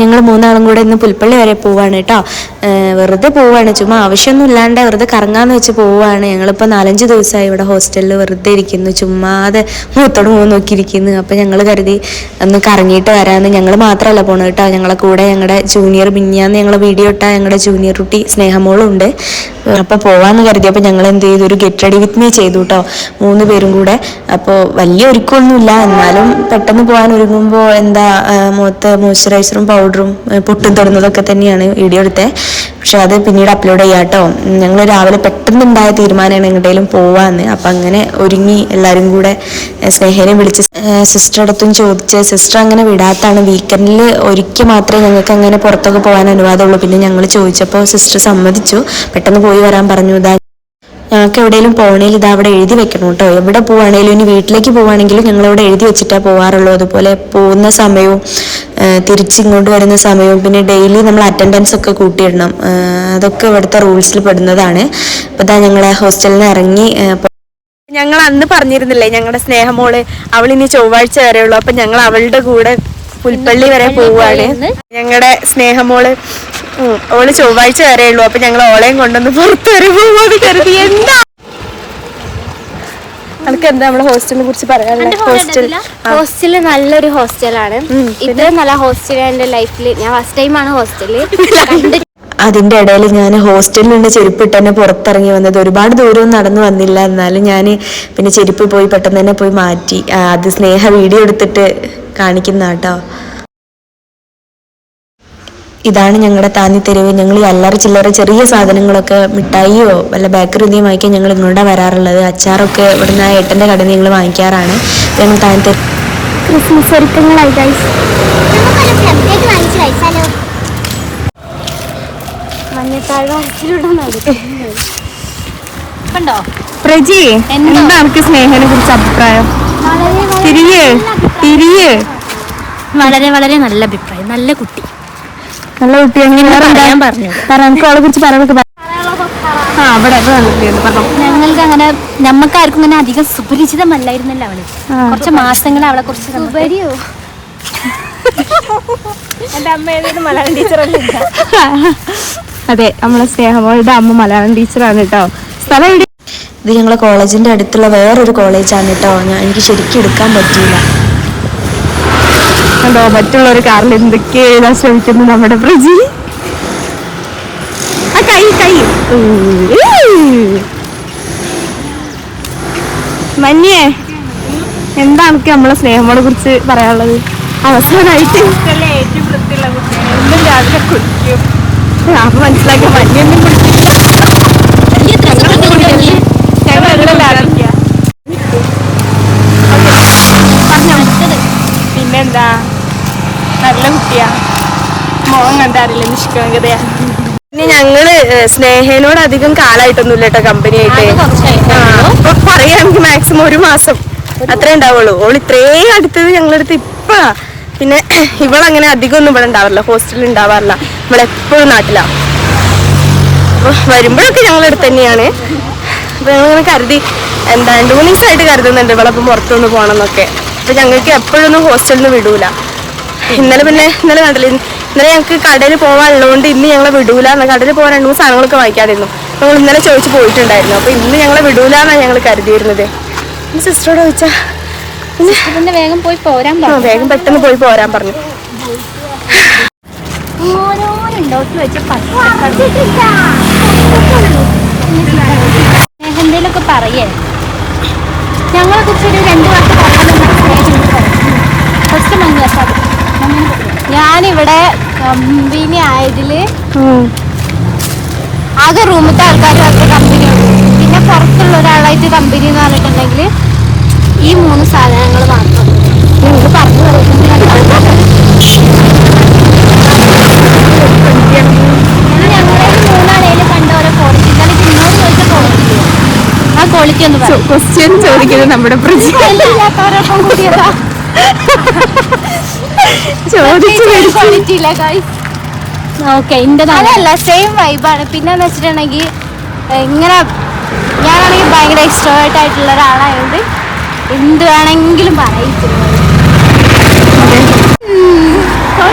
ഞങ്ങൾ മൂന്നാളും കൂടെ ഇന്ന് പുൽപ്പള്ളി വരെ പോവാണ് കേട്ടോ. വെറുതെ പോവാണ്, ചുമ്മാ ആവശ്യമൊന്നും ഇല്ലാണ്ട് വെറുതെ കറങ്ങാന്ന് വെച്ച് പോവാണ്. ഞങ്ങളിപ്പോൾ 4-5 ദിവസമായി ഇവിടെ ഹോസ്റ്റലിൽ വെറുതെ ഇരിക്കുന്നു, ചുമ്മാതെ മൂത്തോട് നോക്കിയിരിക്കുന്നു. അപ്പം ഞങ്ങൾ കരുതി ഒന്ന് കറങ്ങിയിട്ട് വരാമെന്ന്. ഞങ്ങൾ മാത്രമല്ല പോണത് കേട്ടോ, ഞങ്ങളെ കൂടെ ഞങ്ങളുടെ ജൂനിയർ മിഞ്ഞാന്ന് ഞങ്ങൾ വീഡിയോ ഇട്ടാൽ ഞങ്ങളുടെ ജൂനിയർ കുട്ടി സ്നേഹമോളും ഉണ്ട്. അപ്പോൾ പോവാന്ന് കരുതി. അപ്പോൾ ഞങ്ങൾ എന്ത് ചെയ്തു, ഒരു ഗെറ്റ് റെഡി വിത്ത് മീ ചെയ്തു കേട്ടോ, 3 പേരും കൂടെ. അപ്പോൾ വലിയ ഒരുക്കമൊന്നുമില്ല, എന്നാലും പെട്ടെന്ന് പോകാൻ ഒരുങ്ങുമ്പോൾ എന്താ മുഖത്ത് മോയ്സ്ചറൈസറും പൗഡറും പൊട്ടും തൊടുന്നതൊക്കെ തന്നെയാണ് വീഡിയോ എടുത്തത്. പക്ഷെ അത് പിന്നീട് അപ്ലോഡ് ചെയ്യാം കേട്ടോ. ഞങ്ങൾ രാവിലെ പെട്ടെന്നുണ്ടായ തീരുമാനമാണ് എങ്ങോട്ടേലും പോവാന്ന്. അപ്പം അങ്ങനെ ഒരുങ്ങി എല്ലാവരും കൂടെ സ്നേഹനെ വിളിച്ച് സിസ്റ്റർ അടുത്തും ചോദിച്ച്, സിസ്റ്റർ അങ്ങനെ വിടാത്താണ്. വീക്കെൻഡിൽ ഒരിക്കൽ മാത്രമേ ഞങ്ങൾക്ക് അങ്ങനെ പുറത്തൊക്കെ പോകാൻ അനുവാദമുള്ളൂ. പിന്നെ ഞങ്ങൾ ചോദിച്ചപ്പോൾ സിസ്റ്റർ സമ്മതിച്ചു, പെട്ടെന്ന് പോയി വരാൻ പറഞ്ഞു. ഞങ്ങൾക്ക് എവിടെയെങ്കിലും പോകണമെങ്കിൽ ഇത് അവിടെ എഴുതി വെക്കണം കേട്ടോ. എവിടെ പോവുകയാണെങ്കിലും ഇനി വീട്ടിലേക്ക് പോവുകയാണെങ്കിലും ഞങ്ങളിവിടെ എഴുതി വെച്ചിട്ടാണ് പോകാറുള്ളൂ. അതുപോലെ പോകുന്ന സമയവും തിരിച്ചിങ്ങോട്ട് വരുന്ന സമയവും പിന്നെ ഡെയിലി നമ്മൾ അറ്റൻഡൻസ് ഒക്കെ കൂട്ടിയിടണം. അതൊക്കെ ഇവിടുത്തെ റൂൾസിൽ പെടുന്നതാണ്. അപ്പോൾ ഇതാ ഞങ്ങളെ ഹോസ്റ്റലിൽ നിന്ന് ഇറങ്ങി. ഞങ്ങൾ അന്ന് പറഞ്ഞിരുന്നില്ലേ ഞങ്ങളുടെ സ്നേഹമോള് അവളിനി ചൊവ്വാഴ്ച വരെ ഉള്ളൂ. അപ്പം ഞങ്ങൾ അവളുടെ കൂടെ പുൽപ്പള്ളി വരെ പോവുകയാണ്. ഞങ്ങളുടെ സ്നേഹമോള് ഓള് ചൊവ്വാഴ്ച വരെ ഉള്ളൂ. അപ്പൊ ഞങ്ങൾ ഓളയും കൊണ്ടൊന്ന് പുറത്ത് വരെ പോവാന്ന് കരുതി. എന്താ നമുക്ക് എന്താ നമ്മളെ ഹോസ്റ്റലിനെ കുറിച്ച് പറയാനുള്ളത്? ഹോസ്റ്റല് നല്ലൊരു ഹോസ്റ്റലാണ്. ഇത്രയും നല്ല ഹോസ്റ്റൽ എന്റെ ലൈഫിൽ ഞാൻ ഫസ്റ്റ് ടൈമാണ് ഹോസ്റ്റലിൽ കണ്ടിട്ട്. അതിൻ്റെ ഇടയിൽ ഞാൻ ഹോസ്റ്റലിൽ നിന്ന് ചെരുപ്പിട്ട് തന്നെ പുറത്തിറങ്ങി വന്നത്. ഒരുപാട് ദൂരവും നടന്നു വന്നില്ല, എന്നാലും ഞാൻ പിന്നെ ചെരുപ്പ് പോയി പെട്ടെന്ന് തന്നെ പോയി മാറ്റി. അത് സ്നേഹ വീഡിയോ എടുത്തിട്ട് കാണിക്കുന്ന കേട്ടോ. ഇതാണ് ഞങ്ങളുടെ താന്നിത്തെരുവ്. ഞങ്ങൾ ഈ അല്ലറ ചില്ലറ ചെറിയ സാധനങ്ങളൊക്കെ മിഠായിയോ വല്ല ബേക്കറി ഒന്നും വാങ്ങിക്കാൻ ഞങ്ങൾ ഇങ്ങോട്ടാണ് വരാറുള്ളത്. അച്ചാറൊക്കെ ഇവിടുന്ന് ഏട്ടൻ്റെ കടയിൽ നിന്ന് ഞങ്ങൾ വാങ്ങിക്കാറാണ്. ഞങ്ങൾ താന്നിത്തെരുവ് ക്രിസ്മസ് ഒരുക്കങ്ങളായി ഗൈസ്. പ്രജി, എന്താ നമുക്ക് സ്നേഹനെ കുറിച്ച് അഭിപ്രായം? വളരെ വളരെ നല്ല അഭിപ്രായം. നല്ല കുട്ടി, നല്ല കുട്ടി. ഞാൻ പറഞ്ഞു നമുക്ക് അവളെ കുറിച്ച് പറയാനൊക്കെ ഞങ്ങൾക്ക് അങ്ങനെ നമ്മക്കാർക്കും ഇങ്ങനെ അധികം സുപരിചിതമല്ലായിരുന്നല്ലോ അവള്. കുറച്ച് മാസങ്ങൾ അവളെ കുറിച്ച് എന്റെ അമ്മ ഏതൊരു മലയാളം ടീച്ചറല്ലേ? അതെ, നമ്മളെ സ്നേഹമോളുടെ അമ്മ മലയാളം ടീച്ചറാണ് കേട്ടോ. സ്ഥലം എവിടെ? ഇത് ഞങ്ങളെ കോളേജിന്റെ അടുത്തുള്ള വേറൊരു കോളേജാണ് കേട്ടോ. എനിക്ക് ശരിക്കും എടുക്കാൻ പറ്റിയില്ല. കണ്ടോ, മറ്റുള്ളൊരു കാറിൽ എന്തൊക്കെ എഴുതാൻ ശ്രമിക്കുന്നു നമ്മുടെ പ്രജി. കൈ മഞ്ഞേ, എന്താ നമുക്ക് നമ്മളെ സ്നേഹമോളെ കുറിച്ച് പറയാനുള്ളത്? അവസാനമായിട്ട് ഏറ്റവും വൃത്തിയുള്ള കുട്ടിയാണ്, എന്നും രാവിലെ കുളിക്കും. അപ്പൊ മനസ്സിലാക്കിയ മഞ്ഞൊന്നും കുളിക്കില്ല, പിന്നെന്താ നല്ല കുട്ടിയാ, മോൻ കണ്ടാറില്ല, നിഷ്കളങ്കതയാ. പിന്നെ ഞങ്ങള് സ്നേഹനോട് അധികം കാലായിട്ടൊന്നുമില്ല കേട്ടോ കമ്പനി ആയിട്ട്. പറയാണെങ്കിൽ മാക്സിമം 1 മാസം അത്രേ ഉണ്ടാവുള്ളൂ. ഓൾ ഇത്രയും അടുത്തത് ഞങ്ങളടുത്ത് ഇപ്പഴാ. പിന്നെ ഇവളങ്ങനെ അധികം ഒന്നും ഇവിടെ ഉണ്ടാവാറില്ല, ഹോസ്റ്റലിൽ ഉണ്ടാവാറില്ല. ഇവളെപ്പോഴും നാട്ടിലാണ്. അപ്പോൾ വരുമ്പോഴൊക്കെ ഞങ്ങളടുത്ത് തന്നെയാണ്. അപ്പോൾ ഞങ്ങളിങ്ങനെ കരുതി എന്താ 2-3 ദിവസമായിട്ട് കരുതുന്നുണ്ട് ഇവളപ്പം പുറത്തൊന്ന് പോകണം എന്നൊക്കെ. അപ്പോൾ ഞങ്ങൾക്ക് എപ്പോഴൊന്നും ഹോസ്റ്റലിൽ നിന്ന് വിടൂല. ഇന്നലെ കണ്ടില്ല, ഇന്നലെ ഞങ്ങൾക്ക് കടയിൽ പോകാനുള്ളതുകൊണ്ട് ഇന്ന് ഞങ്ങളെ വിടൂല. എന്നാൽ കടയിൽ പോകാൻ 2-3 സാധനങ്ങളൊക്കെ വാങ്ങിക്കാതിരുന്നു. നമ്മൾ ഇന്നലെ ചോദിച്ച് പോയിട്ടുണ്ടായിരുന്നു. അപ്പോൾ ഇന്ന് ഞങ്ങളെ വിടൂല എന്നാണ് ഞങ്ങൾ കരുതിയിരുന്നത്. സിസ്റ്ററോട് ചോദിച്ചാൽ പിന്നെ വേഗം പോയി പോരാൻ പറഞ്ഞു. വേഗം പെട്ടെന്ന് പോയി പോരാൻ പറഞ്ഞു. എന്തെങ്കിലുമൊക്കെ പറയേ ഞങ്ങളെ കുറിച്ചൊരു 2 വർഷം ഫസ്റ്റ് ഞാനിവിടെ കമ്പനി ആയതിൽ ആകെ റൂമിലത്തെ ആൾക്കാരുമായിട്ട് കമ്പനി ഉണ്ട്. പിന്നെ പുറത്തുള്ള ഒരാളായിട്ട് കമ്പനി എന്ന് പറഞ്ഞിട്ടുണ്ടെങ്കിൽ ഈ 3 സാധനങ്ങൾ മാത്രം. നിങ്ങൾ പറഞ്ഞു ഞങ്ങളെ 3 കണ്ട ഓരോ ക്വാളിറ്റി. ഇന്നലെ ഇന്നോട് ചോദിച്ച ക്വാളിറ്റി, ആ ക്വാളിറ്റി ഒന്ന് ക്വസ്റ്റ്യൻ ചോദിക്കുന്നത് നമ്മുടെ ഇല്ലാത്തവരൊപ്പം കൂടിയതാ. ക്വാളിറ്റി ഇല്ല ഗൈസ്. ഓക്കെ, അതല്ല സെയിം വൈബാണ്. പിന്നെന്ന് വെച്ചിട്ടുണ്ടെങ്കിൽ ഇങ്ങനെ ഞാനാണെങ്കിൽ ഭയങ്കര എക്സ്ട്രോവേർട്ട് ആയിട്ടുള്ള ഒരാളായതുകൊണ്ട് എന്ത് വേണമെങ്കിലും പറയിച്ചിരുന്നു.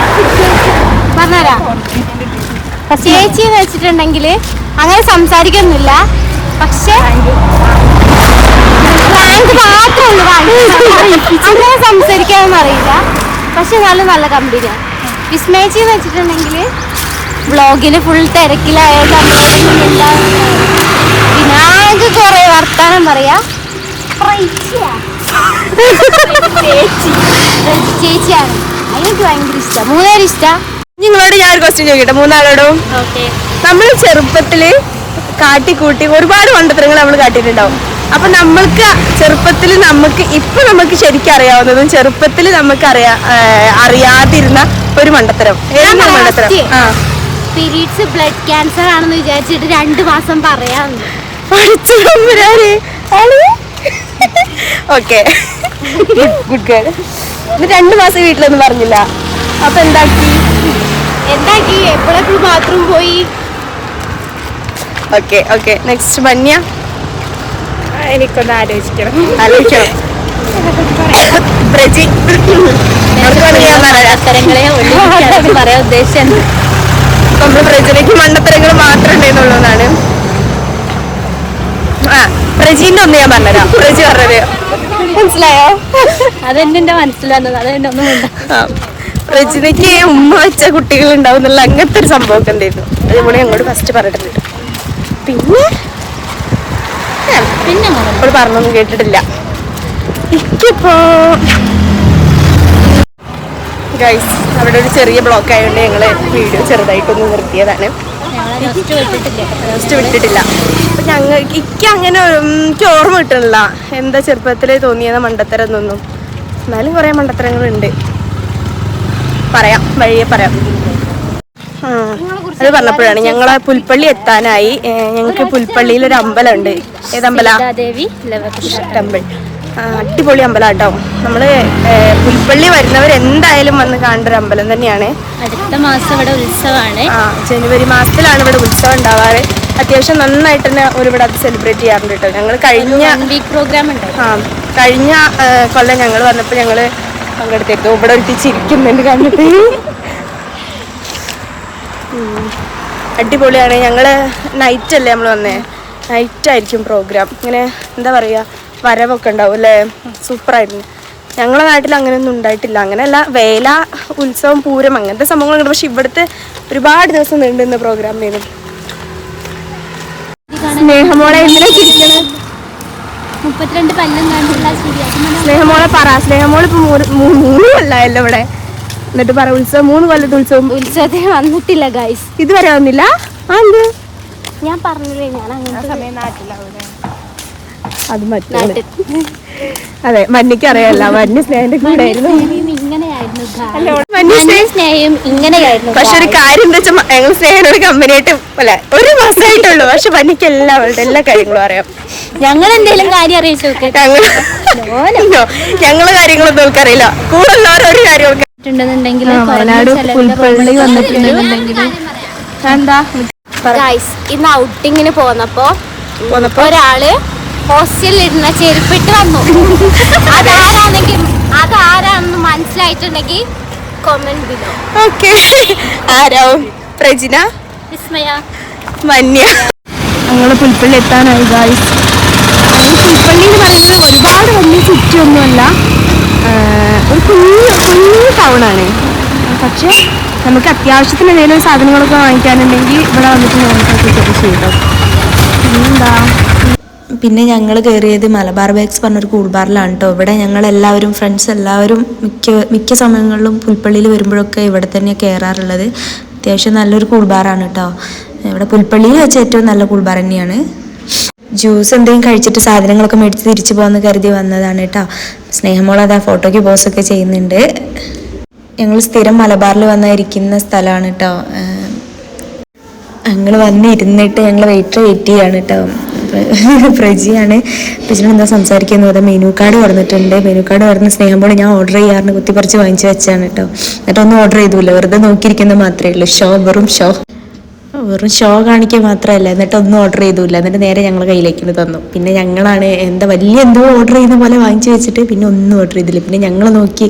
ചേച്ചി എന്ന് വെച്ചിട്ടുണ്ടെങ്കിൽ അങ്ങനെ സംസാരിക്കൊന്നുമില്ല, പക്ഷെ റാങ്ക് മാത്രമേ അങ്ങനെ സംസാരിക്കാനൊന്നും അറിയില്ല, പക്ഷെ നല്ല കമ്പനിയാണ്. വിസ്മയിച്ചി എന്ന് വെച്ചിട്ടുണ്ടെങ്കിൽ വ്ളോഗില് ഫുൾ തിരക്കിലായത് പിന്നെ കുറെ വർത്താനം പറയാ. ചേച്ചിയാണ് എനിക്ക് ഭയങ്കര ഇഷ്ടം. മൂന്നുപേരും ഇഷ്ടം. നിങ്ങളോട് ഞാൻ ഒരു ക്വസ്റ്റ്യൻ ചോദിക്കട്ടെ, മൂന്നാളോടും. നമ്മൾ ചെറുപ്പത്തില് കാട്ടിക്കൂട്ടി ഒരുപാട് മണ്ടത്തരങ്ങൾ നമ്മൾ കാട്ടിയിട്ടുണ്ടാവും. അപ്പൊ നമ്മൾക്ക് ചെറുപ്പത്തിൽ ഇപ്പൊ നമുക്ക് ശരിക്കും അറിയാവുന്നതും ചെറുപ്പത്തിൽ നമുക്ക് അറിയാതിരുന്ന ഒരു മണ്ടത്തരം. ഏതെങ്കിലും മണ്ടത്തരം? പീരീഡ്സ് ബ്ലഡ് ക്യാൻസർ ആണെന്ന് വിചാരിച്ചിട്ട് 2 മാസം പറയാന്ന്. Okay, good girl. 2 മാസം വീട്ടിലൊന്നും പറഞ്ഞില്ല. അപ്പൊ എന്താക്കി എപ്പോഴെപ്പോഴും ബാത്റൂം പോയി. Okay okay, next മന്യ. എനിക്കൊന്ന് ആലോചിക്കണം. ബ്രജി പറയാൻ ഉദ്ദേശം നമ്മള് ബ്രജിലേക്ക് മണ്ടത്തരങ്ങൾ മാത്രം ഉണ്ടെന്നുള്ളതാണ്. ബ്രജീന്റെ ഒന്ന് ഞാൻ പറഞ്ഞുതരാം. ബ്രജി പറഞ്ഞത് മനസ്സിലായോ? അതെന്റെ മനസ്സിൽ വന്നത്. അതെന്റെ ഒന്നും ബ്രജിലേക്ക് ഉമ്മ വെച്ച കുട്ടികൾ ഉണ്ടാവും എന്നുള്ള അങ്ങനത്തെ ഒരു സംഭവമൊക്കെ ഉണ്ടായിരുന്നു. അതുപോലെ ഞങ്ങളോട് ഫസ്റ്റ് പറഞ്ഞിട്ടുണ്ട്. പിന്നെ നമ്മൾ പറഞ്ഞൊന്നും കേട്ടിട്ടില്ല. എനിക്കിപ്പോ ഗൈസ് അവിടെ ഒരു ചെറിയ ബ്ലോക്ക് ആയതുകൊണ്ട് ഞങ്ങള് വീഡിയോ ചെറുതായിട്ടൊന്ന് നിർത്തിയതാണ്. നെക്സ്റ്റ് വിട്ടിട്ടില്ല. അപ്പൊ എനിക്ക് അങ്ങനെ എനിക്ക് ഓർമ്മ കിട്ടണില്ല എന്താ ചെറുപ്പത്തില് തോന്നിയത് മണ്ടത്തരം എന്നൊന്നും. എന്നാലും കുറെ മണ്ടത്തരങ്ങളുണ്ട്, പറയാം, വഴിയെ പറയാം. അത് പറഞ്ഞപ്പോഴാണ് ഞങ്ങളെ പുൽപ്പള്ളി എത്താനായി. ഞങ്ങൾക്ക് പുൽപ്പള്ളിയിൽ ഒരു അമ്പലമുണ്ട്. ഏതമ്പല? ടെമ്പിൾ. അടിപൊളി അമ്പലം കേട്ടോ. നമ്മള് പുൽപ്പള്ളി വരുന്നവർ എന്തായാലും വന്ന് കാണേണ്ട ഒരു അമ്പലം തന്നെയാണ്. അടുത്ത മാസം ഇവിടെ ഉത്സവമാണ്. ജനുവരി മാസത്തിലാണ് ഇവിടെ ഉത്സവം ഉണ്ടാവാറ്. അത്യാവശ്യം നന്നായിട്ട് തന്നെ ഇവിടെ അത് സെലിബ്രേറ്റ് ചെയ്യാറുണ്ട് കേട്ടോ. ഞങ്ങൾ കഴിഞ്ഞ കൊല്ലം ഞങ്ങൾ വന്നപ്പോൾ ഞങ്ങള് പങ്കെടുത്തേക്കും. ഇവിടെ ഒരു ചിരിക്കുന്നുണ്ട് കണ്ടിട്ട്. അടിപൊളിയാണ്. ഞങ്ങള് നൈറ്റ് അല്ലേ നമ്മൾ വന്നേ, നൈറ്റ് ആയിരിക്കും പ്രോഗ്രാം. ഇങ്ങനെ എന്താ പറയാ, വരവൊക്കെ ഉണ്ടാവും അല്ലേ, സൂപ്പറായിരുന്നു. ഞങ്ങളെ നാട്ടിൽ അങ്ങനെയൊന്നും ഉണ്ടായിട്ടില്ല. അങ്ങനെയല്ല, വേല, ഉത്സവം, പൂരം അങ്ങനത്തെ സംഭവങ്ങളുണ്ട്. പക്ഷെ ഇവിടുത്തെ ഒരുപാട് ദിവസം നീണ്ടുന്ന പ്രോഗ്രാം ആയിരുന്നു. സ്നേഹമോളെ എന്തിനാ ചിരിക്കണേ? 32 പല്ലും കണ്ടുള്ള സ്നേഹമോളെ പറ. സ്നേഹമോള് ഇപ്പൊ 3 കൊല്ലായല്ലോ ഇവിടെ. എന്നിട്ട് പറ, ഉത്സവം 3 കൊല്ലത്തെ ഉത്സവത്തിന് വന്നിട്ടില്ല ഗൈസ്. ഇതുവരെ വന്നില്ല. എന്ത് ഞാൻ പറഞ്ഞില്ലേ, ഞാൻ അങ്ങനെ സമയം നാട്ടിലാവൂലേ? അത് മറ്റേ അതെ, മഞ്ഞയ്ക്ക് അറിയാല്ല. മഞ്ഞ സ്നേഹന്റെ കൂടെ ആയിരുന്നു. പക്ഷെ ഒരു കാര്യം എന്താ വെച്ചാൽ ഞങ്ങൾ സ്നേഹനോട് കമ്പനിയായിട്ട് അല്ലെ 1 മാസമായിട്ടുള്ളൂ. പക്ഷെ മഞ്ഞയ്ക്ക് എല്ലാ കാര്യങ്ങളും അറിയാം. ഞങ്ങൾ എന്തെങ്കിലും കാര്യം അറിയിച്ചു ഞങ്ങളെ കാര്യങ്ങളൊന്നും നമുക്കറിയില്ല. കൂടെ ഉള്ളവരൊരു കാര്യം വയനാട് പുൽപ്പള്ളി വന്നിട്ടുണ്ടെന്നുണ്ടെങ്കിൽ എന്താ ഇന്ന് ഔട്ടിങ്ങിന് പോന്നപ്പോ ഒരാള് ഹോസ്റ്റലിൽ ഇടുന്ന ചെരുപ്പിട്ട് വന്നു. അതാരാണെന്ന് മനസ്സിലായിട്ടുണ്ടെങ്കിൽ കമന്റ് ബിലോ. ഓക്കെ, ആരാവും? പ്രജിന, വിസ്മയ, മന്യ. ഞങ്ങള് പുൽപ്പള്ളി എത്താനായി ഗായ്സ്. പുൽപ്പള്ളി എന്ന് പറയുന്നത് ഒരുപാട് വലിയ സിറ്റി ഒന്നുമല്ല, ഒരു കുഞ്ഞു ടൗണാണ്. പക്ഷെ നമുക്ക് അത്യാവശ്യത്തിന് എന്തെങ്കിലും സാധനങ്ങളൊക്കെ വാങ്ങിക്കാനുണ്ടെങ്കിൽ ഇവിടെ വന്നിട്ട് നമുക്ക് ചെയ്തോ. പിന്നെന്താ, പിന്നെ ഞങ്ങൾ കയറിയത് മലബാർ ബേക്സ് പറഞ്ഞൊരു കൂൾ ബാറിലാണ് കേട്ടോ. ഇവിടെ ഞങ്ങളെല്ലാവരും ഫ്രണ്ട്സ് എല്ലാവരും മിക്ക സമയങ്ങളിലും പുൽപ്പള്ളിയിൽ വരുമ്പോഴൊക്കെ ഇവിടെ തന്നെയാണ് കയറാറുള്ളത്. അത്യാവശ്യം നല്ലൊരു കൂൾ ബാറാണ് കേട്ടോ. ഇവിടെ പുൽപ്പള്ളിയിൽ വെച്ച് ഏറ്റവും നല്ല കൂൾ ബാർ തന്നെയാണ്. ജ്യൂസ് എന്തെങ്കിലും കഴിച്ചിട്ട് സാധനങ്ങളൊക്കെ മേടിച്ച് തിരിച്ചു പോകാമെന്ന് കരുതി വന്നതാണ് കേട്ടോ. സ്നേഹമോൾ അതാ ഫോട്ടോയ്ക്ക് പോസ്റ്റൊക്കെ ചെയ്യുന്നുണ്ട്. ഞങ്ങൾ സ്ഥിരം മലബാറിൽ വന്നിരിക്കുന്ന സ്ഥലമാണ് കേട്ടോ. ഞങ്ങൾ വന്നിരുന്നിട്ട് ഞങ്ങൾ വെയിറ്റ് ചെയ്യാണ് കേട്ടോ. പ്രജിയാണ്. പ്രജിനോട് എന്താ സംസാരിക്കുന്നത് പറഞ്ഞാൽ മെനു കാർഡ് പറഞ്ഞിട്ടുണ്ട്. മെനു കാർഡ് പറഞ്ഞ സ്നേഹം പോലെ ഞാൻ ഓർഡർ ചെയ്യാറുണ്ട്, കുത്തിപ്പറിച്ച് വാങ്ങിച്ച് വെച്ചാണ് കേട്ടോ. എന്നിട്ടൊന്നും ഓർഡർ ചെയ്തില്ല, വെറുതെ നോക്കിയിരിക്കുന്നത് മാത്രമേ ഉള്ളൂ. വെറും ഷോ കാണിക്കുക മാത്രമല്ല, എന്നിട്ടൊന്നും ഓർഡർ ചെയ്തില്ല. എന്നിട്ട് നേരെ ഞങ്ങൾ കയ്യിലേക്ക് തന്നു. പിന്നെ ഞങ്ങളാണ് എന്തോ ഓർഡർ ചെയ്യുന്ന പോലെ വാങ്ങിച്ചു വെച്ചിട്ട് പിന്നെ ഒന്നും ഓർഡർ ചെയ്തില്ല. പിന്നെ ഞങ്ങൾ നോക്കി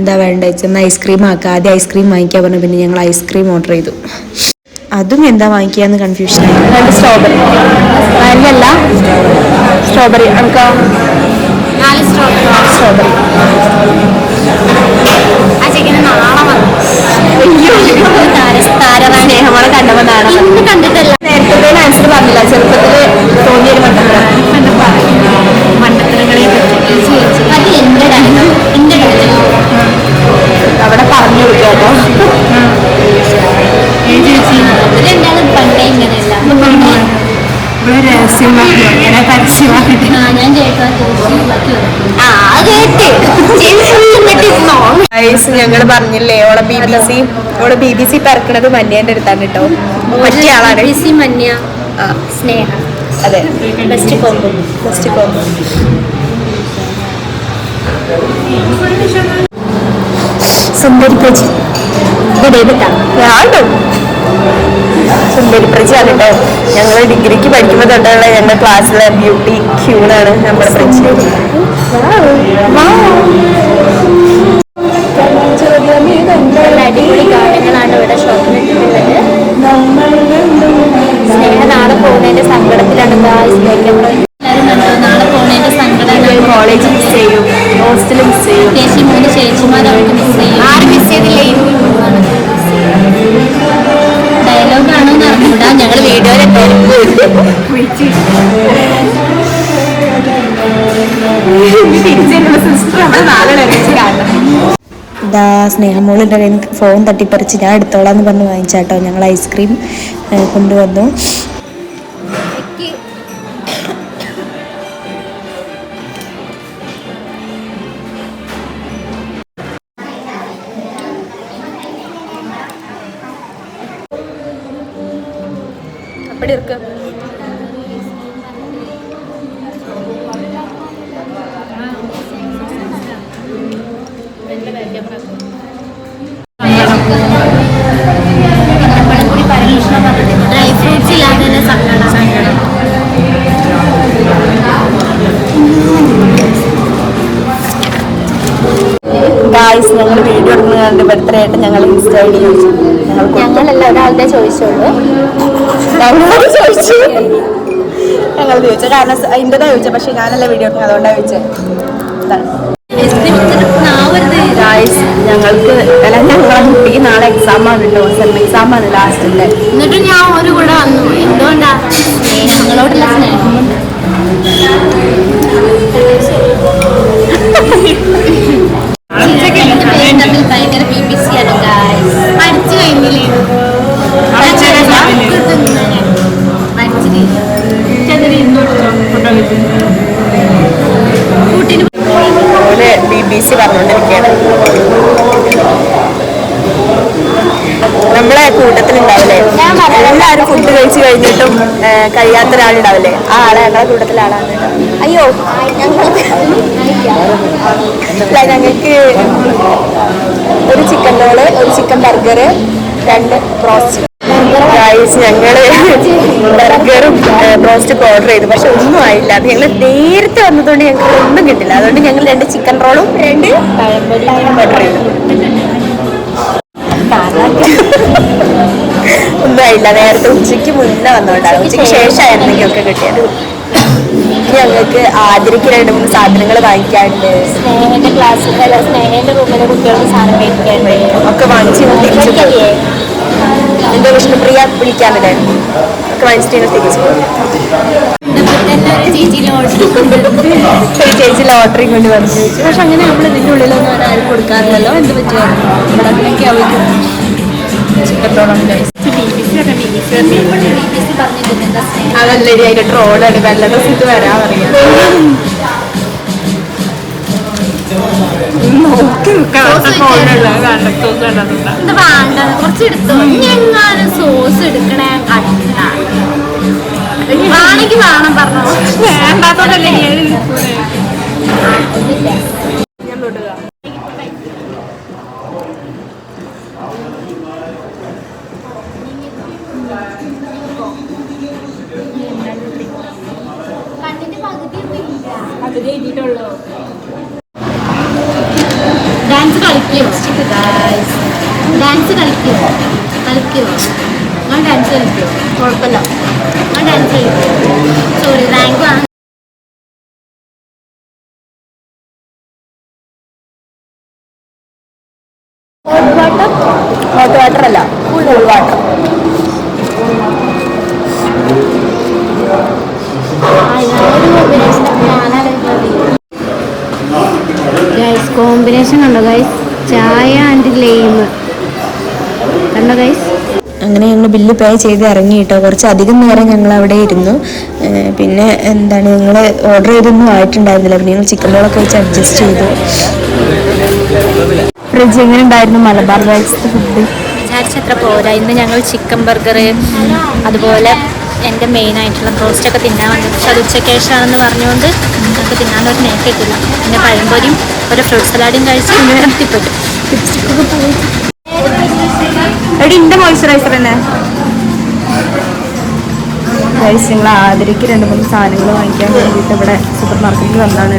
എന്താ വേണ്ടത് വെച്ചാൽ ഐസ്ക്രീം ആക്കാം. ആദ്യം ഐസ്ക്രീം വാങ്ങിക്കാൻ പറഞ്ഞു. പിന്നെ ഞങ്ങൾ ഐസ്ക്രീം ഓർഡർ ചെയ്തു. അതും എന്താ വാങ്ങിക്കാന്ന് കൺഫ്യൂഷൻ ആയി. 2 സ്ട്രോബെറി, വാനിലല്ല സ്ട്രോബെറി. നമുക്ക് 4 സ്ട്രോബെറി. ആ ചെക്കനെ നാളെ വന്നു സ്നേഹമാണ് കണ്ടപ്പോൾ നാളെ ഇന്ന് കണ്ടിട്ടല്ല. നേരത്തെ ആൻസർ പറഞ്ഞില്ല, ചെറുപ്പത്തിൽ തോന്നിയൊരു മണ്ടത്തരങ്ങളെ അത് എന്റെ ഡയലോഗ്, എന്റെ ഡയലോഗ് അവിടെ പറഞ്ഞു കൊടുക്കാട്ടോ. രണ്ടാളും പണ്ടേ ഇങ്ങനെയല്ല. ഞാൻ കേൾക്കാൻ ഞങ്ങള് പറഞ്ഞില്ലേ ഓളെ BBC പറക്കണത് മന്യേന്റെ അടുത്താണ് കേട്ടോ. മറ്റേ ആളാണ് മന്യ സ്നേഹ. അതെ, ബെസ്റ്റ് കോമ്പോ. സുന്ദരി പ്രജി സുന്ദരി പ്രജിയാണ് കേട്ടോ. ഞങ്ങൾ ഡിഗ്രിക്ക് പഠിക്കുമ്പോൾ തൊട്ടുള്ള ഞങ്ങളുടെ ക്ലാസ്സിലെ ബ്യൂട്ടി ക്യൂണാണ് നമ്മുടെ പ്രജി. അടിപൊളി ഗാനങ്ങളാണ് ഇവിടെ ഷോപ്പിലിട്ടിട്ടുള്ളത്. സ്നേഹ നാളെ പോകുന്നതിന്റെ സങ്കടത്തിലാണ്. എല്ലാവരും കണ്ടോ, നാളെ പോകുന്നതിന്റെ സങ്കടമാണ്. കോളേജ് മിസ് ചെയ്യും, ഹോസ്റ്റൽ മിസ് ചെയ്യും. ചേച്ചി 3 ചേച്ചിമാർ അവർക്ക് മിസ് ചെയ്യും. ആരും മിസ് ചെയ്തില്ലേ? ഡയലോഗ് ആണോ എന്ന് അറിഞ്ഞൂടാ. ഞങ്ങൾ വീഡിയോയിൽ ഇതാ സ്നേഹമോളിൻ്റെ കയ്യിൽ നിന്ന് ഫോൺ തട്ടിപ്പറിച്ച് ഞാൻ എടുത്തോളാന്ന് പറഞ്ഞ് വാങ്ങിച്ചാട്ടോ. ഞങ്ങൾ ഐസ്ക്രീം കൊണ്ടുവന്നു. அப்படி இருக்கு. ഡ്രൈ ഫ്രൂട്ട്സ് ഇല്ലാതെ തന്നെ സങ്കടം. ഗായ്സ്, ഞങ്ങൾ വീഡിയോ എടുക്കുന്നത് ബർത്ത്ഡേ ആയിട്ട് ഞങ്ങൾ ഇൻസ്റ്റ ഐ ഡി ചോദിച്ചു. ഞങ്ങളല്ല ഒരാളുടെ ചോദിച്ചുള്ളൂ. ഞങ്ങളോട് ചോദിച്ചു. ഞങ്ങൾ ചോദിച്ചു കാരണം അതിൻ്റെതാ ചോദിച്ചത്. പക്ഷെ ഞാനല്ല വീഡിയോ എടുക്കുന്നത്, അതുകൊണ്ടാണ് ചോദിച്ചത്. ഗായ്സ്, ഞങ്ങൾക്ക് ഞങ്ങളെ കുട്ടിക്ക് നാളെ എക്സാമാണ് കേട്ടോ. സെം എക്സാമാണ് ലാസ്റ്റിൻ്റെ. എന്നിട്ട് ഞാൻ ഒരു കൂടെ വന്നു. എന്തുകൊണ്ടാ? ഞങ്ങളോടുള്ള സ്നേഹം. തമ്മിൽ ഭയങ്കര BBC ആണ് ഗായ്സ്. പഠിച്ചു കഴിഞ്ഞില്ലേ? BBC പറഞ്ഞുകൊണ്ടിരിക്കുകയാണ്. നമ്മളെ കൂട്ടത്തിലുണ്ടാവില്ലേ എല്ലാവരും ഫുഡ് കഴിച്ച് കഴിഞ്ഞിട്ടും കഴിയാത്ത ഒരാളുണ്ടാവില്ലേ, ആ ആളെ ഞങ്ങളെ കൂട്ടത്തിലെ ആളാണ് കേട്ടോ. അയ്യോ, ഞങ്ങൾക്ക് ഒരു ചിക്കൻ റോള്, ഒരു ചിക്കൻ ബർഗർ, 2 ബ്രോസ്റ്റ്. ഗായ്സ്, ഞങ്ങള് ബർഗറും ബ്രോസ്റ്റും ഓർഡർ ചെയ്തു. പക്ഷെ ഒന്നും ആയില്ല. അത് ഞങ്ങൾ നേരത്തെ വന്നതുകൊണ്ട് ഞങ്ങൾക്ക് ഒന്നും കിട്ടില്ല. അതുകൊണ്ട് ഞങ്ങൾ 2 ചിക്കൻ റോളും 2 ഓർഡർ ചെയ്തു. ഒന്നും ആയില്ല. നേരത്തെ ഉച്ചയ്ക്ക് മുന്നേ വന്നോണ്ടാണ്. ഉച്ചയ്ക്ക് ശേഷമായിരുന്നെങ്കിൽ ഒക്കെ കിട്ടിയത്. ഞങ്ങൾക്ക് ആതിരയ്ക്ക് 2-3 സാധനങ്ങൾ വാങ്ങിക്കാനുണ്ട്. സ്നേഹന്റെ ക്ലാസ്സിൽ സ്നേഹന്റെ റൂമിലെ കുട്ടികൾക്ക് സാധനം മേടിക്കാനുണ്ട്. ഒക്കെ വാങ്ങിച്ച് തിരിച്ചു. എന്റെ വിഷ്ണുപ്രിയ വിളിക്കാമല്ലേ, ഒക്കെ വാങ്ങിച്ചിട്ട് തിരിച്ചു പോകും. ചേച്ചി ലോട്ടറി കൊണ്ട് വന്നു ചോദിച്ചു. പക്ഷെ അങ്ങനെ നമ്മൾ ഇതിൻ്റെ ഉള്ളിലൊന്നും ആരും കൊടുക്കാറില്ലല്ലോ. എന്ത് പറ്റിയാണ് ഇവിടെ അങ്ങനെയൊക്കെ ആവുമ്പോൾ ചിക്കൻ റോളുണ്ട്. അതല്ലടി അതിന്റെ ട്രോളാണ്. വെള്ള ഡ്രസ് ഇത് വരാൻ പറയാം. കുറച്ച് എടുത്തോ. എങ്ങാനും സോസ് എടുക്കണേ ആണെങ്കിൽ വേണം പറഞ്ഞോ. വേണ്ടാത്തോണ്ടല്ലേ ഡാൻസ് കളിക്കുമോ? ഡാൻസ് കളിക്കുമോ? കുഴപ്പമില്ല, ഡാൻസ് കളിക്കും. സോറി, റാങ്ക് ആണ്. ഹോട്ട് വാട്ടർ അല്ല, കൂൾ വാട്ടർ. ഗൈസ് കോമ്പിനേഷൻ കണ്ടോ ഗൈസ്? ചായ ആൻഡ് ലെയിം കണ്ടോ ഗൈസ്? അങ്ങനെ ഞങ്ങൾ ബില്ല് പേ ചെയ്ത് ഇറങ്ങി കേട്ടോ. കുറച്ച് അധികം നേരം ഞങ്ങൾ അവിടെ ഇരുന്നു. പിന്നെ എന്താണ്, ഞങ്ങൾ ഓർഡർ ചെയ്തൊന്നും ആയിട്ടുണ്ടായിരുന്നില്ല. പിന്നെ ഞങ്ങൾ ചിക്കൻ റോളൊക്കെ വെച്ച് അഡ്ജസ്റ്റ് ചെയ്തു. ഫ്രിഡ്ജ് എങ്ങനെ ഉണ്ടായിരുന്നു മലബാർ റൈസിൻ്റെ ഫുഡ്? വിചാരിച്ചത്ര പോരാ. ഇന്ന് ഞങ്ങൾ ചിക്കൻ ബർഗർ, അതുപോലെ എൻ്റെ മെയിനായിട്ടുള്ള ബ്രോസ്റ്റൊക്കെ തിന്നാൻ വന്നു. പക്ഷെ അത് ഉച്ചയ്ക്ക് ശേഷമാണെന്ന് പറഞ്ഞുകൊണ്ട് ഞങ്ങൾക്ക് തിന്നാനൊരു നേക്കിട്ടില്ല. പിന്നെ പഴംപൊരിയും ഒരു ഫ്രൂട്ട് സലാഡും കഴിച്ച് എത്തിപ്പെട്ടു. ലിപ്സ്റ്റിക്കൊക്കെ പോയി. എടി എൻ്റെ മോയ്സ്ചറൈസർ തന്നെ ഗൈസ്. ഞങ്ങൾ ആദരയ്ക്ക് 2-3 സാധനങ്ങൾ വാങ്ങിക്കാൻ വേണ്ടിയിട്ട് ഇവിടെ സൂപ്പർ മാർക്കറ്റിൽ വന്നതാണ്.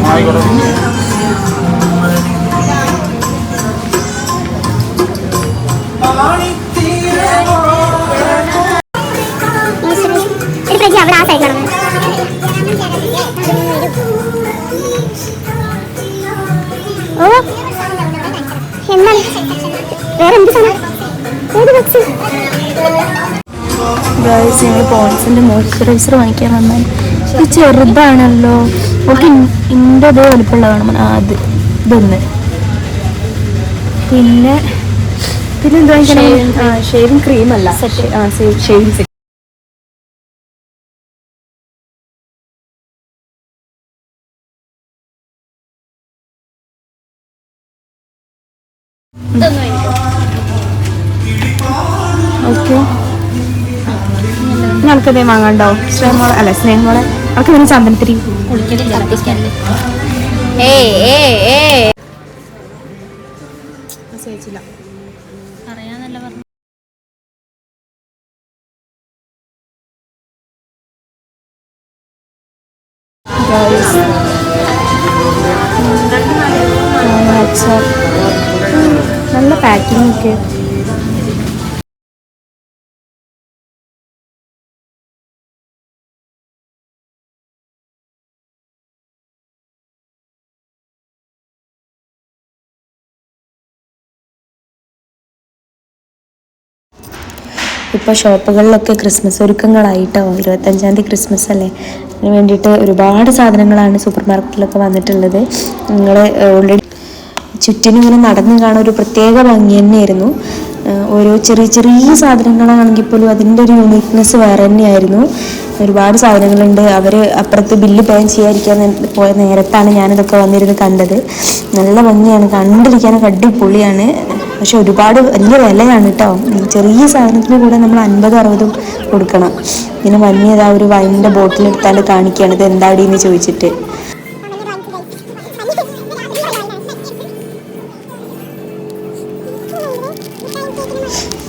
ഗൈസ്, ഞങ്ങൾ പോൺസിൻ്റെ മോയ്സ്ചറൈസർ വാങ്ങിക്കാൻ വന്നാൽ ഇത് ചെറുതാണല്ലോ. ഓക്കെ, ഇൻ്റെ അതേ വലിപ്പമുള്ളതാണ്. അത് ഇതൊന്ന്. പിന്നെ എന്താ ഷേവിങ് ക്രീം അല്ല, ഷേവിങ് സെറ്റ്. ഓക്കെ, ഞങ്ങൾക്കതേ വാങ്ങാണ്ടോ? സ്നേഹമോളെ അല്ല, സ്നേഹമോളെ അവൾക്ക് പിന്നെ ചന്ദനത്തിരി നല്ല പാക്കിംഗ് ഒക്കെ. ഇപ്പോൾ ഷോപ്പുകളിലൊക്കെ ക്രിസ്മസ് ഒരുക്കങ്ങളായിട്ടോ. 25-ാം തീയതി ക്രിസ്മസ് അല്ലേ, അതിന് വേണ്ടിയിട്ട് ഒരുപാട് സാധനങ്ങളാണ് സൂപ്പർ മാർക്കറ്റിലൊക്കെ വന്നിട്ടുള്ളത്. നിങ്ങൾ ഓൾറെഡി ചുറ്റിനും ഇങ്ങനെ നടന്നു കാണാൻ ഒരു പ്രത്യേക ഭംഗി തന്നെയായിരുന്നു. ഓരോ ചെറിയ സാധനങ്ങളാണെങ്കിൽ പോലും അതിൻ്റെ ഒരു യൂണിക്നെസ് വേറെ തന്നെയായിരുന്നു. ഒരുപാട് സാധനങ്ങളുണ്ട്. അവർ അപ്പുറത്ത് ബില്ല് പേ ചെയ്യാതിരിക്കാൻ പോയ നേരത്താണ് ഞാനിതൊക്കെ വന്നിരുന്ന് കണ്ടത്. നല്ല ഭംഗിയാണ്, കണ്ടിരിക്കാനൊക്കെ അടിപൊളിയാണ്. പക്ഷെ ഒരുപാട് വലിയ വിലയാണ് കേട്ടോ. ചെറിയ സാധനത്തിന് കൂടെ നമ്മൾ 50-60 കൊടുക്കണം. ഇങ്ങനെ വലിയതാ ഒരു വൈനിൻ്റെ ബോട്ടിൽ എടുത്താണ്ട് കാണിക്കുകയാണ് ഇത് എന്താടീന്ന് ചോദിച്ചിട്ട്.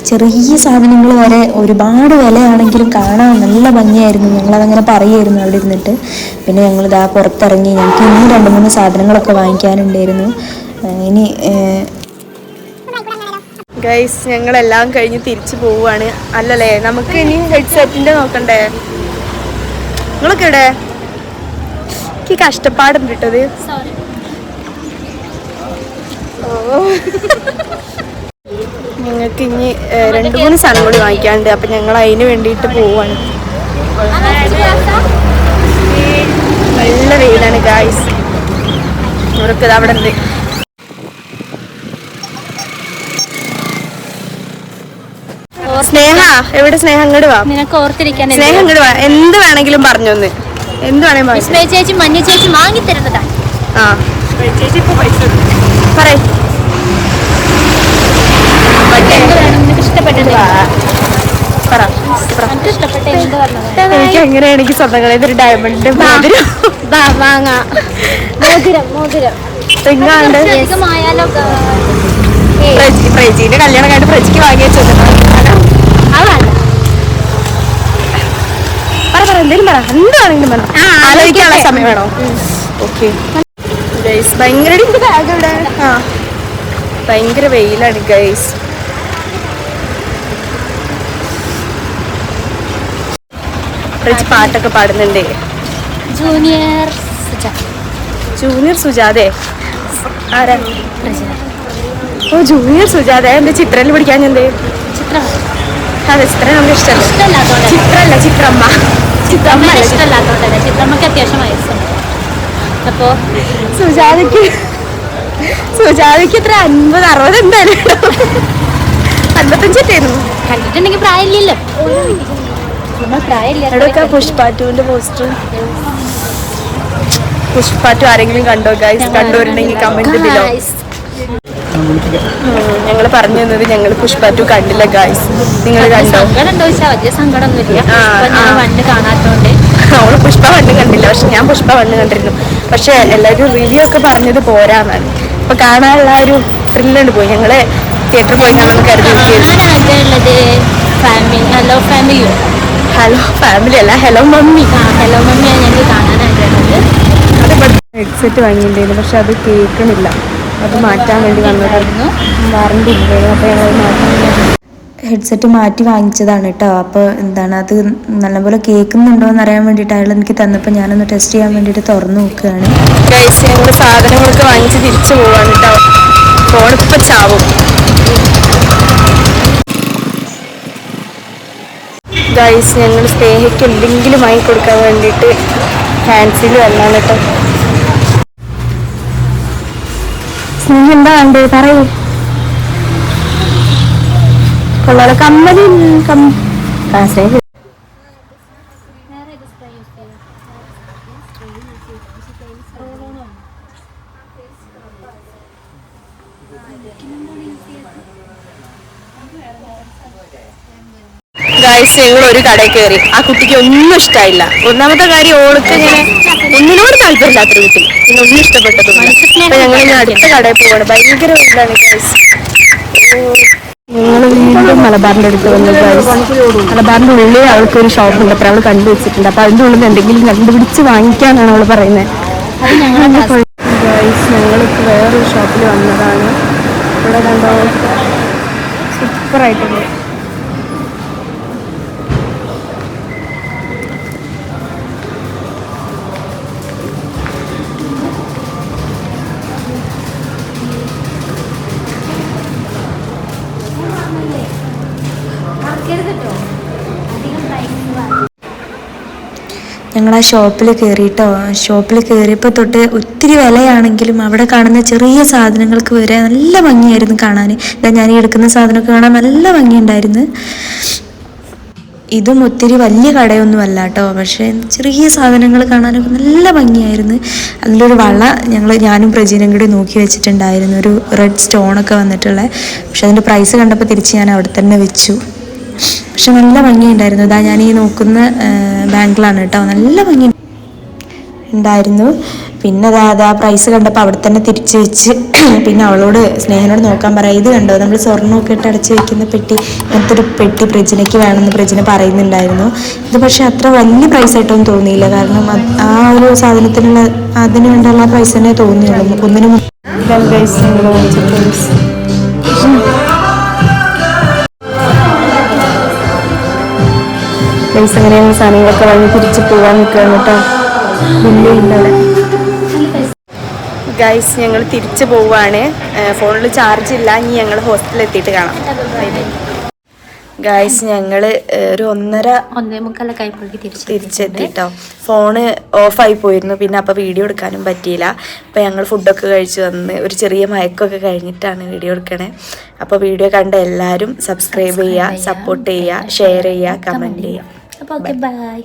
ചെറിയ സാധനങ്ങൾ വരെ ഒരുപാട് വിലയാണെങ്കിലും കാണാൻ നല്ല ഭംഗിയായിരുന്നു. ഞങ്ങളതങ്ങനെ പറയുമായിരുന്നു അവിടെ ഇരുന്നിട്ട്. പിന്നെ ഞങ്ങളിതാ പുറത്തിറങ്ങി. ഞങ്ങൾക്ക് ഇനി 2-3 സാധനങ്ങളൊക്കെ വാങ്ങിക്കാനുണ്ടായിരുന്നു. ഇനി ഗൈസ്, ഞങ്ങളെല്ലാം കഴിഞ്ഞ് തിരിച്ചു പോവുകയാണ്. അല്ലല്ലേ, നമുക്ക് ഇനി ഹെഡ്സെറ്റിൻ്റെ നോക്കണ്ടേ? നിങ്ങളൊക്കെ ഇവിടെ എനിക്ക് കഷ്ടപ്പാടുണ്ട് ഇട്ടത്. ഞങ്ങൾക്ക് ഇനി 2-3 സാധനം കൂടി വാങ്ങിക്കാനുണ്ട്. അപ്പം ഞങ്ങൾ അതിന് വേണ്ടിയിട്ട് പോവുകയാണ്. നല്ല വെയിലാണ് ഗൈസ്. ഇവിടൊക്കെ അവിടെ ഉണ്ട്. സ്നേഹ എവിടെ? സ്നേഹം അങ്ങോട്ട് വാ. നിനക്ക് ഓർത്തിരിക്കാൻ സ്നേഹം അങ്ങോട്ട് വാ. എന്ത് വേണമെങ്കിലും പറഞ്ഞൊന്ന്. എന്ത് വേണമെങ്കിലും ചേച്ചി, മഞ്ഞു ചേച്ചി വാങ്ങി തരുന്നതാ. ആ ചേച്ചി ഇപ്പൊ പൈസ പറയ്. എനിക്ക് എങ്ങനെയാണെങ്കിൽ സ്വന്തം കളയുന്ന ഒരു ഡയമണ്ട് വാങ്ങാം. മോതിരം പ്രജിന്റെ കല്യാണം കഴിഞ്ഞ് പ്രജിക്ക് വാങ്ങിയ എന്തേലും പറ, എന്താണെങ്കിലും പറ. ആലോചിക്കാനുള്ള സമയം വേണോ? ഓക്കെ. ഭയങ്കര ബാഗ് ഇവിടെ. ആ ഭയങ്കര വെയിലാണ് ഗൈസ്. പ്രജി പാട്ടൊക്കെ പാടുന്നുണ്ട്. ജൂനിയർ സുജാതെ ആരാ? ഓ ജൂനിയർ സുജാത. എന്താ ചിത്രയിൽ പഠിക്കാൻ? എന്ത് അതെ ചിത്രം നമുക്ക് ഇഷ്ടമല്ല. ചിത്രല്ല ചിത്രമ്മ. ഇഷ്ടമല്ലാത്തോണ്ടല്ലേ. ചിത്രമ്മക്ക് അത്യാവശ്യം വയസ്സുണ്ട്. അപ്പോ സുജാതയ്ക്ക് എത്ര 50-60 എന്തായാലും 55 കണ്ടിട്ടുണ്ടെങ്കിൽ പ്രായമില്ലല്ലോ. എവിടെയൊക്കെ പുഷ്പാറ്റുവിന്റെ പോസ്റ്റർ. പുഷ്പാറ്റു ആരെങ്കിലും കണ്ടോ ഗൈസ്? കണ്ടവരുണ്ടെങ്കിൽ comment below. ഞങ്ങൾ പറഞ്ഞു തന്നത് ഞങ്ങൾ പുഷ്പാറ്റു കണ്ടില്ല ഗൈസ്. നിങ്ങൾ കണ്ടോ? സങ്കടം ചോദിച്ചാൽ വലിയ സങ്കടമൊന്നുമില്ല. വണ്ണ് കാണാത്തോണ്ട്. അവള് പുഷ്പ 1 കണ്ടില്ല, പക്ഷെ ഞാൻ പുഷ്പ 1 കണ്ടിരുന്നു. പക്ഷെ എല്ലാവരും റിവ്യൂ ഒക്കെ പറഞ്ഞത് പോരാന്നാണ്. അപ്പൊ കാണാനുള്ള ഒരു ത്രില്ലുണ്ട്. പോയി ഞങ്ങള് തിയേറ്ററിൽ പോയി നമ്മൾ കരുതി. ഹലോ ഫാമിലി അല്ല, ഹലോ മമ്മി. ഹലോ മമ്മിയാണ് ഞങ്ങൾക്ക് കാണാനായിട്ടുള്ളത്. ഹെഡ്സെറ്റ് വാങ്ങിയിട്ടുണ്ടായിരുന്നു, പക്ഷെ അത് കേൾക്കണില്ല. അത് മാറ്റാൻ വേണ്ടി വന്നതായിരുന്നു. വാറണ്ടി ഇല്ലായിരുന്നു. അപ്പോൾ ഞങ്ങൾ മാറ്റാൻ ഹെഡ്സെറ്റ് മാറ്റി വാങ്ങിച്ചതാണ് കേട്ടോ. അപ്പോൾ എന്താണ് അത് നല്ലപോലെ കേൾക്കുന്നുണ്ടോ എന്ന് അറിയാൻ വേണ്ടിയിട്ട് അയാൾ എനിക്ക് തന്നപ്പോൾ ഞാനൊന്ന് ടെസ്റ്റ് ചെയ്യാൻ വേണ്ടിയിട്ട് തുറന്നു നോക്കുകയാണ്. ഗൈസ് ഞങ്ങൾ സാധനങ്ങളൊക്കെ വാങ്ങിച്ച് തിരിച്ചു പോവാണ് കേട്ടോ. ഫോണിപ്പോൾ ചാവും. ഗൈസ് ഞങ്ങൾ സ്നേഹയ്ക്ക് എന്തെങ്കിലും വാങ്ങിക്കൊടുക്കാൻ വേണ്ടിയിട്ട് ഫാൻസിയിൽ വന്നാണ് കേട്ടോ. സ്നേഹം എന്താ വേണ്ടത് പറയൂ. കൊള്ളാലോ കമ്മല്. സ്നേഹം ഗൈസ് ഞങ്ങൾ ഒരു കടയിൽ കയറി. ആ കുട്ടിക്ക് ഒന്നും ഇഷ്ടമായില്ല. ഒന്നാമത്തെ കാര്യം ഓൾക്ക് ഇങ്ങനെ ഒന്നിനോട് താല്പര്യമില്ലാത്തൊരു കുട്ടി. പിന്നെ ഒന്നും ഇഷ്ടപ്പെട്ടതൊന്നും. അപ്പൊ ഞങ്ങൾ ഇനി അടുത്ത കടയിൽ പോവാണ്. ഭയങ്കര വെയിലാണ് ഗൈസ്. ഞങ്ങൾ വീണ്ടും മലബാറിന്റെ അടുത്ത് വന്നു ഗൈസ്. മലബാറിന്റെ ഉള്ളിൽ അവൾക്കൊരു ഷോപ്പ് ഉണ്ട്. അപ്പോൾ അവൾ കണ്ടുവച്ചിട്ടുണ്ട്. അപ്പൊ അതിന്റെ ഉള്ളിൽ എന്തെങ്കിലും കണ്ടുപിടിച്ച് വാങ്ങിക്കാനാണ് അവൾ പറയുന്നത്. ഗൈസ് ഞങ്ങളിപ്പോൾ വേറൊരു ഷോപ്പിൽ വന്നതാണ്. ഇവിടെ കണ്ടോ സൂപ്പറായിട്ടുണ്ട്. ഞങ്ങൾ ആ ഷോപ്പിൽ കയറിയിട്ടോ. ഷോപ്പിൽ കയറിയപ്പോൾ തൊട്ട് ഒത്തിരി വിലയാണെങ്കിലും അവിടെ കാണുന്ന ചെറിയ സാധനങ്ങൾക്ക് വരെ നല്ല ഭംഗിയായിരുന്നു കാണാൻ. ഇതാ ഞാൻ ഈ എടുക്കുന്ന സാധനമൊക്കെ കാണാൻ നല്ല ഭംഗിയുണ്ടായിരുന്നു. ഇതും ഒത്തിരി വലിയ കടയൊന്നുമല്ല കേട്ടോ, പക്ഷേ ചെറിയ സാധനങ്ങൾ കാണാനൊക്കെ നല്ല ഭംഗിയായിരുന്നു. അതിലൊരു വള ഞാനും പ്രജീനും കൂടി നോക്കി വെച്ചിട്ടുണ്ടായിരുന്നു, ഒരു റെഡ് സ്റ്റോണൊക്കെ വന്നിട്ടുള്ള. പക്ഷെ അതിൻ്റെ പ്രൈസ് കണ്ടപ്പോൾ തിരിച്ച് ഞാൻ അവിടെ തന്നെ വെച്ചു. പക്ഷെ നല്ല ഭംഗിയുണ്ടായിരുന്നു. ഇതാ ഞാൻ ഈ നോക്കുന്ന ബാങ്കിലാണ് കേട്ടോ, നല്ല ഭംഗി ഉണ്ടായിരുന്നു. പിന്നെ അതാ പ്രൈസ് കണ്ടപ്പോൾ അവിടെ തന്നെ തിരിച്ച് വെച്ച്. പിന്നെ അവളോട് സ്നേഹനോട് നോക്കാൻ പറയാം. ഇത് കണ്ടോ നമ്മൾ സ്വർണ്ണമൊക്കെ ഇട്ട് അടച്ച് വെക്കുന്ന പെട്ടി, അങ്ങനത്തെ ഒരു പെട്ടി പ്രജിനയ്ക്ക് വേണമെന്ന് പ്രജിന പറയുന്നുണ്ടായിരുന്നു. ഇത് പക്ഷെ അത്ര വലിയ പ്രൈസ് ആയിട്ടൊന്നും തോന്നിയില്ല. കാരണം ആ ഒരു സാധനത്തിനുള്ള അതിന് വേണ്ടിയുള്ള പ്രൈസ് തന്നെ തോന്നിയുള്ളൂ. നമുക്കൊന്നിനും പൈസ അങ്ങനെയുള്ള സാധനങ്ങളൊക്കെ വാങ്ങി തിരിച്ച് പോകാൻ നിൽക്കുകയാണ് കേട്ടോ. ബില്ലുണ്ടാണ് ഗൈസ്. ഞങ്ങൾ തിരിച്ചു പോവാണ്. ഫോണിൽ ചാർജ് ഇല്ല. ഇനി ഞങ്ങൾ ഹോസ്റ്റലിൽ എത്തിയിട്ട് കാണാം. ഗൈസ് ഞങ്ങൾ ഒരു 1:45 തിരിച്ചെത്തിട്ടോ. ഫോണ് ഓഫായി പോയിരുന്നു. പിന്നെ അപ്പോൾ വീഡിയോ എടുക്കാനും പറ്റിയില്ല. അപ്പോൾ ഞങ്ങൾ ഫുഡൊക്കെ കഴിച്ച് വന്ന് ഒരു ചെറിയ മയക്കമൊക്കെ കഴിഞ്ഞിട്ടാണ് വീഡിയോ എടുക്കണേ. അപ്പോൾ വീഡിയോ കണ്ട എല്ലാവരും സബ്സ്ക്രൈബ് ചെയ്യുക, സപ്പോർട്ട് ചെയ്യുക, ഷെയർ ചെയ്യുക, കമൻറ്റ് ചെയ്യുക. അപ്പോൾ ഓക്കെ ബൈ.